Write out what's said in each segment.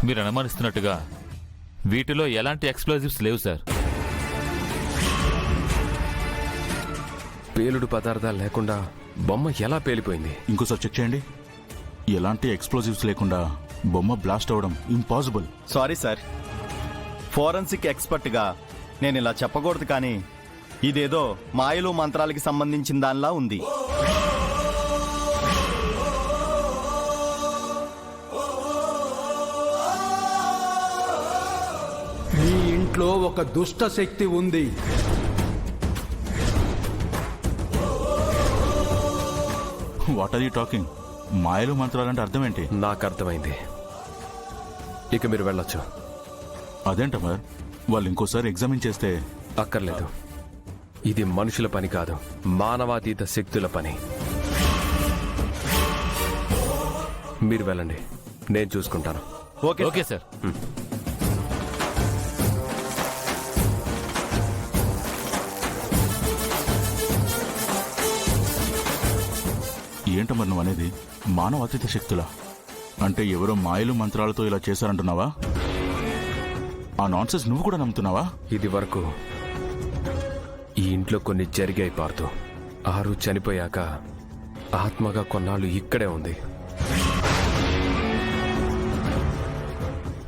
మీరు అనుమానిస్తున్నట్టుగా వీటిలో ఎలాంటి ఎక్స్ప్లోజివ్స్ లేవు సార్. పేలుడు పదార్థాలు లేకుండా బొమ్మ ఎలా పేలిపోయింది? ఇంకోసారి చెక్ చేయండి. ఎలాంటి ఎక్స్ప్లోజివ్స్ లేకుండా బొమ్మ బ్లాస్ట్ అవడం ఇంపాసిబుల్. సారీ సార్, ఫోరెన్సిక్ ఎక్స్పర్ట్గా నేను ఇలా చెప్పకూడదు, కానీ ఇదేదో మాయలు మంత్రాలకి సంబంధించిన దానిలా ఉంది. ఈ ఇంట్లో ఒక దుష్ట శక్తి ఉంది. What are you talking? మాయలు మంత్రాలంటే అర్థం ఏంటి? నాకు అర్థమైంది. ఇక మీరు వెళ్ళొచ్చు. అదేంటమర్, వాళ్ళు ఇంకోసారి ఎగ్జామిన్ చేస్తే? అక్కర్లేదు. ఇది మనుషుల పని కాదు, మానవాతీత శక్తుల పని. మీరు వెళ్ళండి, నేను చూసుకుంటాను. Okay sir. ఏంటమర్ నువ్వు అనేది? మానవ అతీత శక్తులా? అంటే ఎవరో మాయలు మంత్రాలతో ఇలా చేశారంటున్నావా? ఆ నాన్సెన్స్ నువ్వు కూడా నమ్ముతున్నావా? ఇది వరకు ఈ ఇంట్లో కొన్ని జరిగాయి పార్థు. ఆరు చనిపోయాక ఆత్మగా కొన్నాళ్ళు ఇక్కడే ఉంది.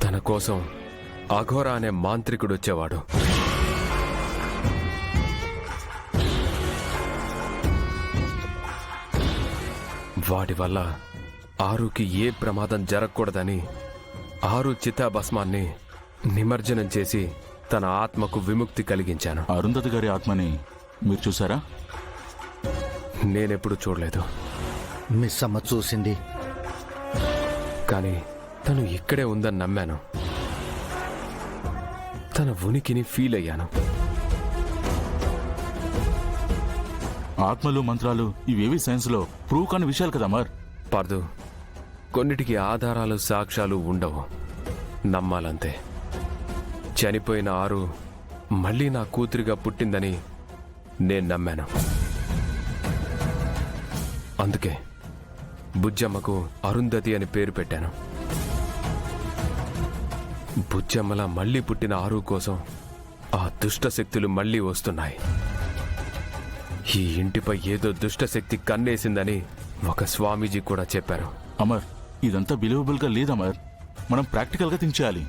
తన కోసం అఘోరా అనే మాంత్రికుడు వచ్చేవాడు. వాడి వల్ల ఆరుకి ఏ ప్రమాదం జరగకూడదని ఆరు చితాభస్మాన్ని నిమజ్జనం చేసి తన ఆత్మకు విముక్తి కలిగించాను. అరుంధతి గారి ఆత్మని మీరు చూసారా? నేనెప్పుడు చూడలేదు. మిస్ అమ్మ చూసింది. కానీ తను ఇక్కడే ఉందని నమ్మాను. తన ఉనికిని ఫీల్ అయ్యాను. ఆత్మలు మంత్రాలు ఇవేవి సైన్స్లో ప్రూవ్ కాని విషయాలు కదా మర్. పార్దు, కొన్నిటికి ఆధారాలు సాక్ష్యాలు ఉండవు, నమ్మాలంతే. చనిపోయిన ఆరు మళ్ళీ నా కూతురిగా పుట్టిందని నేను నమ్మాను. అందుకే బుజ్జమ్మకు అరుంధతి అని పేరు పెట్టాను. బుజ్జమ్మలా మళ్ళీ పుట్టిన ఆరు కోసం ఆ దుష్ట శక్తులు మళ్ళీ వస్తున్నాయి. ఈ ఇంటిపై ఏదో దుష్టశక్తి కన్నేసిందని ఒక స్వామీజీ కూడా చెప్పారు. అమర్, ఇదంతా బిలీవబుల్ గా లేదమర్. మనం ప్రాక్టికల్ గా థింక్ చేయాలి.